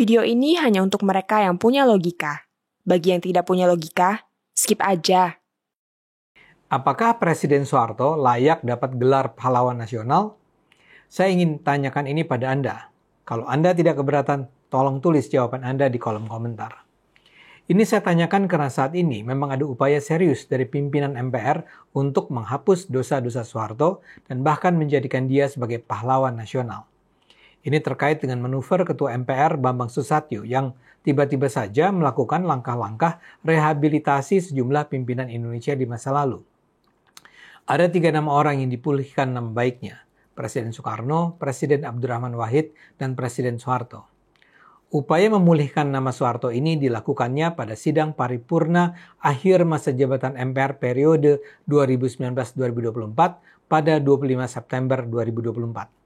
Video ini hanya untuk mereka yang punya logika. Bagi yang tidak punya logika, skip aja. Apakah Presiden Soeharto layak dapat gelar pahlawan nasional? Saya ingin tanyakan ini pada Anda. Kalau Anda tidak keberatan, tolong tulis jawaban Anda di kolom komentar. Ini saya tanyakan karena saat ini memang ada upaya serius dari pimpinan MPR untuk menghapus dosa-dosa Soeharto dan bahkan menjadikan dia sebagai pahlawan nasional. Ini terkait dengan manuver Ketua MPR Bambang Susatyo yang tiba-tiba saja melakukan langkah-langkah rehabilitasi sejumlah pimpinan Indonesia di masa lalu. Ada 3 nama orang yang dipulihkan nama baiknya, Presiden Soekarno, Presiden Abdurrahman Wahid, dan Presiden Soeharto. Upaya memulihkan nama Soeharto ini dilakukannya pada sidang paripurna akhir masa jabatan MPR periode 2019-2024 pada 25 September 2024.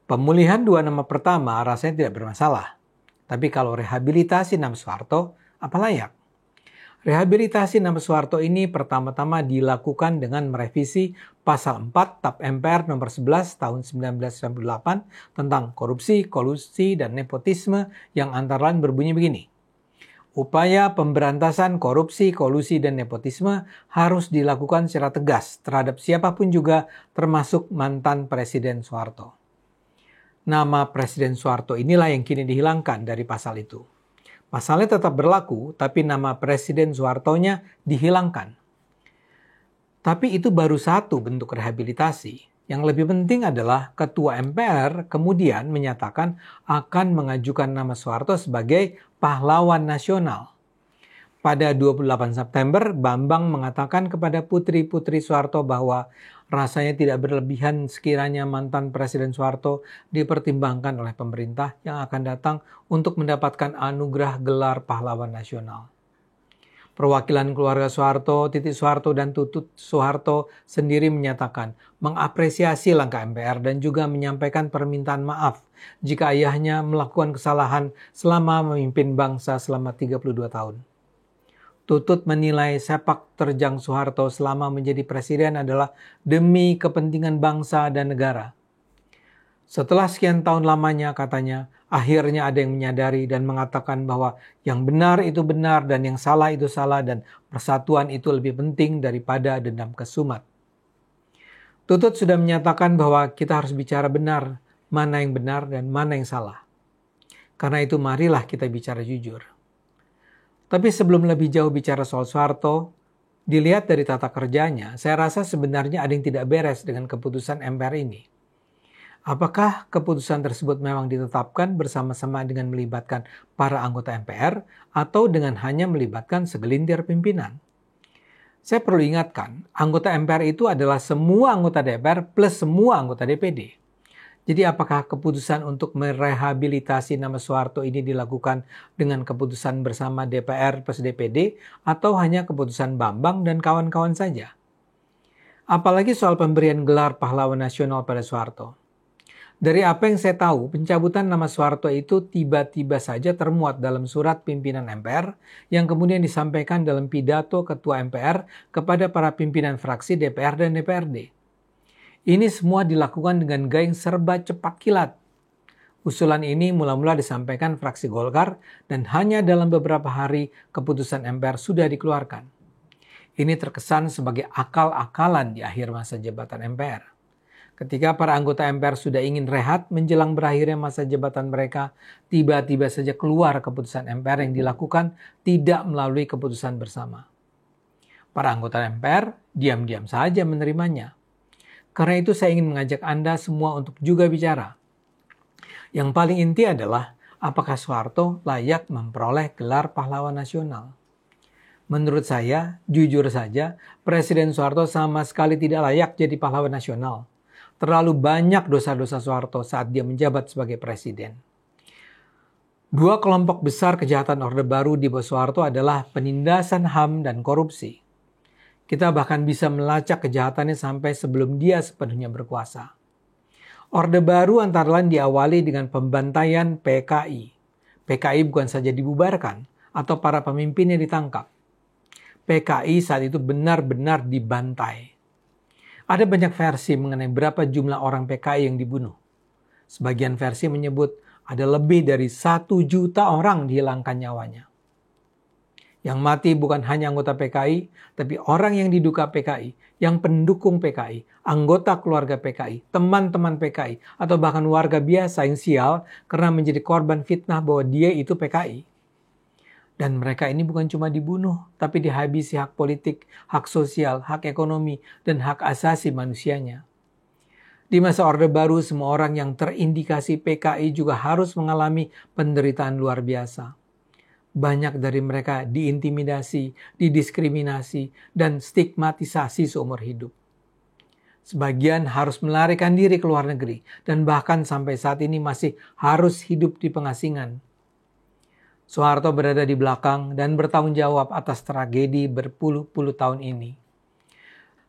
Pemulihan 2 nama pertama rasanya tidak bermasalah. Tapi kalau rehabilitasi nama Soeharto, apa layak? Rehabilitasi nama Soeharto ini pertama-tama dilakukan dengan merevisi Pasal 4 TAP MPR nomor 11 tahun 1998 tentang korupsi, kolusi, dan nepotisme yang antara lain berbunyi begini. Upaya pemberantasan korupsi, kolusi, dan nepotisme harus dilakukan secara tegas terhadap siapapun juga termasuk mantan Presiden Soeharto. Nama Presiden Soeharto inilah yang kini dihilangkan dari pasal itu. Pasalnya tetap berlaku, tapi nama Presiden Soeharto-nya dihilangkan. Tapi itu baru satu bentuk rehabilitasi. Yang lebih penting adalah Ketua MPR kemudian menyatakan akan mengajukan nama Soeharto sebagai pahlawan nasional. Pada 28 September, Bambang mengatakan kepada putri-putri Soeharto bahwa rasanya tidak berlebihan sekiranya mantan Presiden Soeharto dipertimbangkan oleh pemerintah yang akan datang untuk mendapatkan anugerah gelar pahlawan nasional. Perwakilan keluarga Soeharto, Titik Soeharto, dan Tutut Soeharto sendiri menyatakan mengapresiasi langkah MPR dan juga menyampaikan permintaan maaf jika ayahnya melakukan kesalahan selama memimpin bangsa selama 32 tahun. Tutut menilai sepak terjang Soeharto selama menjadi presiden adalah demi kepentingan bangsa dan negara. Setelah sekian tahun lamanya, katanya, akhirnya ada yang menyadari dan mengatakan bahwa yang benar itu benar dan yang salah itu salah dan persatuan itu lebih penting daripada dendam kesumat. Tutut sudah menyatakan bahwa kita harus bicara benar, mana yang benar dan mana yang salah. Karena itu marilah kita bicara jujur. Tapi sebelum lebih jauh bicara soal Soeharto, dilihat dari tata kerjanya, saya rasa sebenarnya ada yang tidak beres dengan keputusan MPR ini. Apakah keputusan tersebut memang ditetapkan bersama-sama dengan melibatkan para anggota MPR atau dengan hanya melibatkan segelintir pimpinan? Saya perlu ingatkan, anggota MPR itu adalah semua anggota DPR plus semua anggota DPD. Jadi apakah keputusan untuk merehabilitasi nama Soeharto ini dilakukan dengan keputusan bersama DPR plus DPD atau hanya keputusan Bambang dan kawan-kawan saja? Apalagi soal pemberian gelar pahlawan nasional pada Soeharto. Dari apa yang saya tahu, pencabutan nama Soeharto itu tiba-tiba saja termuat dalam surat pimpinan MPR yang kemudian disampaikan dalam pidato Ketua MPR kepada para pimpinan fraksi DPR dan DPRD. Ini semua dilakukan dengan gaya yang serba cepat kilat. Usulan ini mula-mula disampaikan fraksi Golkar dan hanya dalam beberapa hari keputusan MPR sudah dikeluarkan. Ini terkesan sebagai akal-akalan di akhir masa jabatan MPR. Ketika para anggota MPR sudah ingin rehat menjelang berakhirnya masa jabatan mereka, tiba-tiba saja keluar keputusan MPR yang dilakukan tidak melalui keputusan bersama. Para anggota MPR diam-diam saja menerimanya. Karena itu saya ingin mengajak Anda semua untuk juga bicara. Yang paling inti adalah apakah Soeharto layak memperoleh gelar pahlawan nasional. Menurut saya, jujur saja, Presiden Soeharto sama sekali tidak layak jadi pahlawan nasional. Terlalu banyak dosa-dosa Soeharto saat dia menjabat sebagai presiden. 2 kelompok besar kejahatan Orde Baru di bawah Soeharto adalah penindasan HAM dan korupsi. Kita bahkan bisa melacak kejahatannya sampai sebelum dia sepenuhnya berkuasa. Orde Baru antara lain diawali dengan pembantaian PKI. PKI bukan saja dibubarkan atau para pemimpinnya ditangkap. PKI saat itu benar-benar dibantai. Ada banyak versi mengenai berapa jumlah orang PKI yang dibunuh. Sebagian versi menyebut ada lebih dari 1 juta orang dihilangkan nyawanya. Yang mati bukan hanya anggota PKI, tapi orang yang diduga PKI, yang pendukung PKI, anggota keluarga PKI, teman-teman PKI, atau bahkan warga biasa yang sial karena menjadi korban fitnah bahwa dia itu PKI. Dan mereka ini bukan cuma dibunuh, tapi dihabisi hak politik, hak sosial, hak ekonomi, dan hak asasi manusianya. Di masa Orde Baru, semua orang yang terindikasi PKI juga harus mengalami penderitaan luar biasa. Banyak dari mereka diintimidasi, didiskriminasi, dan stigmatisasi seumur hidup. Sebagian harus melarikan diri ke luar negeri, dan bahkan sampai saat ini masih harus hidup di pengasingan. Soeharto berada di belakang dan bertanggung jawab atas tragedi berpuluh-puluh tahun ini.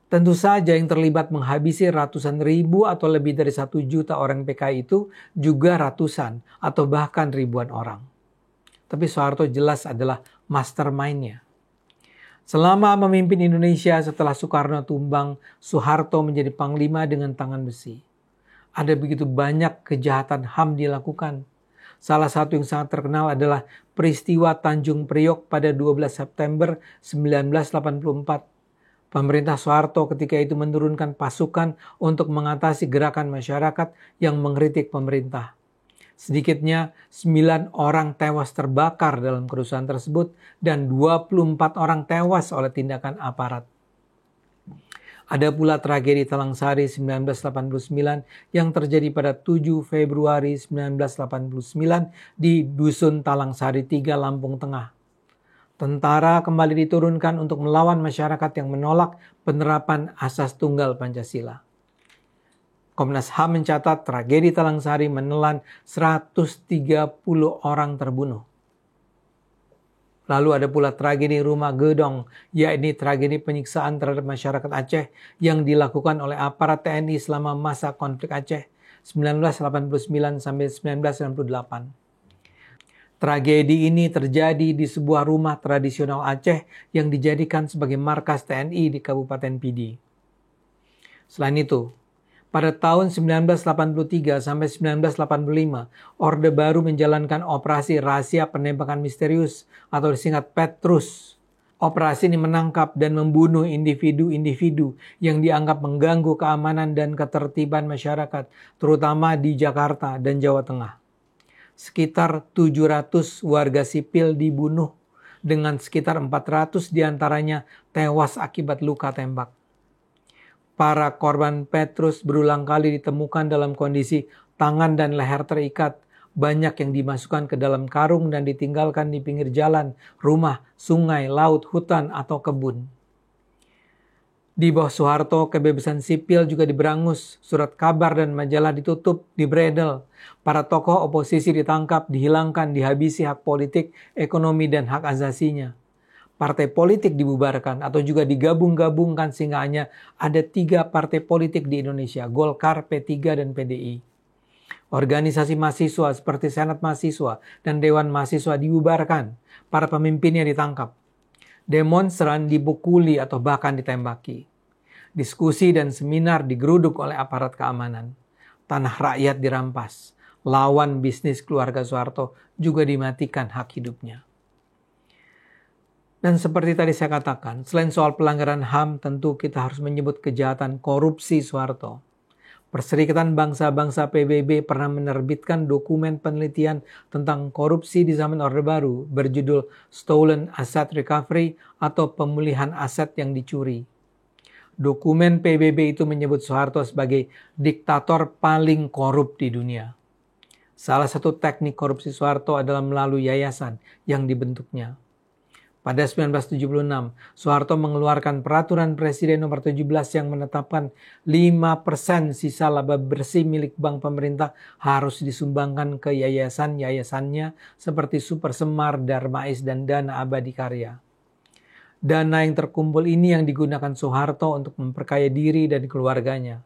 Tentu saja yang terlibat menghabisi ratusan ribu atau lebih dari 1 juta orang PKI itu juga ratusan atau bahkan ribuan orang. Tapi Soeharto jelas adalah mastermind-nya. Selama memimpin Indonesia setelah Soekarno tumbang, Soeharto menjadi panglima dengan tangan besi. Ada begitu banyak kejahatan HAM dilakukan. Salah satu yang sangat terkenal adalah peristiwa Tanjung Priok pada 12 September 1984. Pemerintah Soeharto ketika itu menurunkan pasukan untuk mengatasi gerakan masyarakat yang mengkritik pemerintah. Sedikitnya 9 orang tewas terbakar dalam kerusuhan tersebut dan 24 orang tewas oleh tindakan aparat. Ada pula tragedi Talang Sari 1989 yang terjadi pada 7 Februari 1989 di Dusun Talang Sari 3, Lampung Tengah. Tentara kembali diturunkan untuk melawan masyarakat yang menolak penerapan asas tunggal Pancasila. Komnas HAM mencatat tragedi Talang Sari menelan 130 orang terbunuh. Lalu ada pula tragedi Rumah Gedong, yakni tragedi penyiksaan terhadap masyarakat Aceh yang dilakukan oleh aparat TNI selama masa konflik Aceh 1989 sampai 1998. Tragedi ini terjadi di sebuah rumah tradisional Aceh yang dijadikan sebagai markas TNI di Kabupaten Pidi. Selain itu, pada tahun 1983 sampai 1985, Orde Baru menjalankan operasi rahasia penembakan misterius atau disingkat Petrus. Operasi ini menangkap dan membunuh individu-individu yang dianggap mengganggu keamanan dan ketertiban masyarakat, terutama di Jakarta dan Jawa Tengah. Sekitar 700 warga sipil dibunuh dengan sekitar 400 diantaranya tewas akibat luka tembak. Para korban Petrus berulang kali ditemukan dalam kondisi tangan dan leher terikat, banyak yang dimasukkan ke dalam karung dan ditinggalkan di pinggir jalan, rumah, sungai, laut, hutan, atau kebun. Di bawah Soeharto, kebebasan sipil juga diberangus, surat kabar dan majalah ditutup, dibredel. Para tokoh oposisi ditangkap, dihilangkan, dihabisi hak politik, ekonomi, dan hak asasinya. Partai politik dibubarkan atau juga digabung-gabungkan sehingga hanya ada 3 partai politik di Indonesia, Golkar, P3, dan PDI. Organisasi mahasiswa seperti Senat Mahasiswa dan Dewan Mahasiswa dibubarkan, para pemimpinnya ditangkap. Demonstran dipukuli atau bahkan ditembaki. Diskusi dan seminar digeruduk oleh aparat keamanan. Tanah rakyat dirampas. Lawan bisnis keluarga Soeharto juga dimatikan hak hidupnya. Dan seperti tadi saya katakan, selain soal pelanggaran HAM, tentu kita harus menyebut kejahatan korupsi Soeharto. Perserikatan Bangsa-Bangsa PBB pernah menerbitkan dokumen penelitian tentang korupsi di zaman Orde Baru berjudul Stolen Asset Recovery atau pemulihan aset yang dicuri. Dokumen PBB itu menyebut Soeharto sebagai diktator paling korup di dunia. Salah satu teknik korupsi Soeharto adalah melalui yayasan yang dibentuknya. Pada 1976, Soeharto mengeluarkan peraturan Presiden nomor 17 yang menetapkan 5% sisa laba bersih milik bank pemerintah harus disumbangkan ke yayasan-yayasannya seperti Super Semar, Darmais, dan Dana Abadi Karya. Dana yang terkumpul ini yang digunakan Soeharto untuk memperkaya diri dan keluarganya.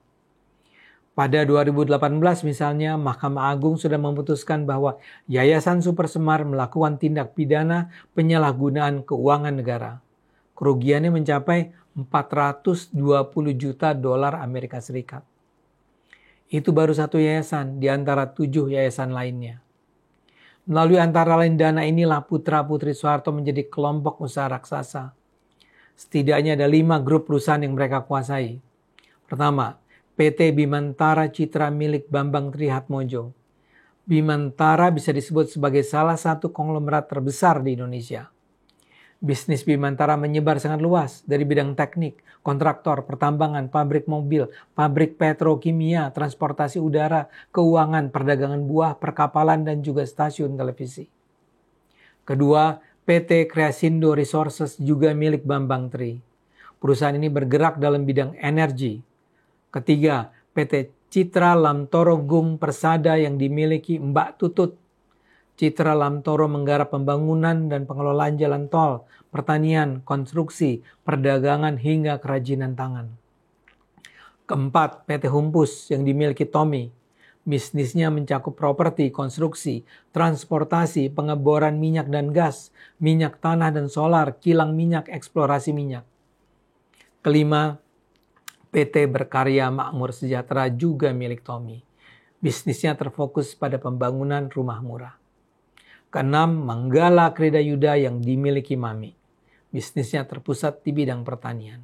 Pada 2018 misalnya, Mahkamah Agung sudah memutuskan bahwa Yayasan Super Semar melakukan tindak pidana penyalahgunaan keuangan negara. Kerugiannya mencapai 420 juta dolar Amerika Serikat. Itu baru satu yayasan di antara 7 yayasan lainnya. Melalui antara lain dana inilah putra-putri Soeharto menjadi kelompok usaha raksasa. Setidaknya ada 5 grup perusahaan yang mereka kuasai. Pertama, PT Bimantara Citra milik Bambang Trihatmojo. Bimantara bisa disebut sebagai salah satu konglomerat terbesar di Indonesia. Bisnis Bimantara menyebar sangat luas dari bidang teknik, kontraktor, pertambangan, pabrik mobil, pabrik petrokimia, transportasi udara, keuangan, perdagangan buah, perkapalan, dan juga stasiun televisi. Kedua, PT Kreasindo Resources juga milik Bambang Tri. Perusahaan ini bergerak dalam bidang energi. Ketiga, PT Citra Lamtoro Gung Persada yang dimiliki Mbak Tutut. Citra Lamtoro menggarap pembangunan dan pengelolaan jalan tol, pertanian, konstruksi, perdagangan, hingga kerajinan tangan. Keempat, PT Humpus yang dimiliki Tommy. Bisnisnya mencakup properti, konstruksi, transportasi, pengeboran minyak dan gas, minyak tanah dan solar, kilang minyak, eksplorasi minyak. Kelima, PT Berkarya Makmur Sejahtera juga milik Tommy. Bisnisnya terfokus pada pembangunan rumah murah. Keenam, Manggala Krida Yuda yang dimiliki Mami. Bisnisnya terpusat di bidang pertanian.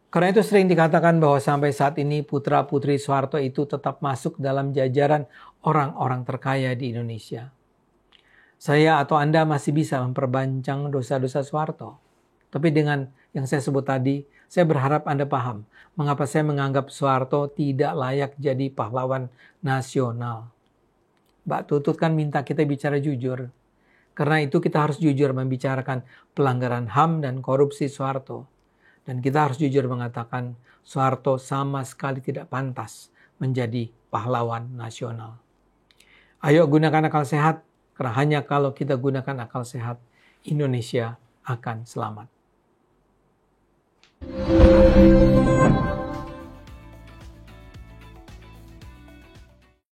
Karena itu sering dikatakan bahwa sampai saat ini putra-putri Soeharto itu tetap masuk dalam jajaran orang-orang terkaya di Indonesia. Saya atau Anda masih bisa memperbanjang dosa-dosa Soeharto. Tapi dengan yang saya sebut tadi, saya berharap Anda paham mengapa saya menganggap Soeharto tidak layak jadi pahlawan nasional. Mbak Tutut kan minta kita bicara jujur. Karena itu kita harus jujur membicarakan pelanggaran HAM dan korupsi Soeharto. Dan kita harus jujur mengatakan Soeharto sama sekali tidak pantas menjadi pahlawan nasional. Ayo gunakan akal sehat, karena hanya kalau kita gunakan akal sehat, Indonesia akan selamat.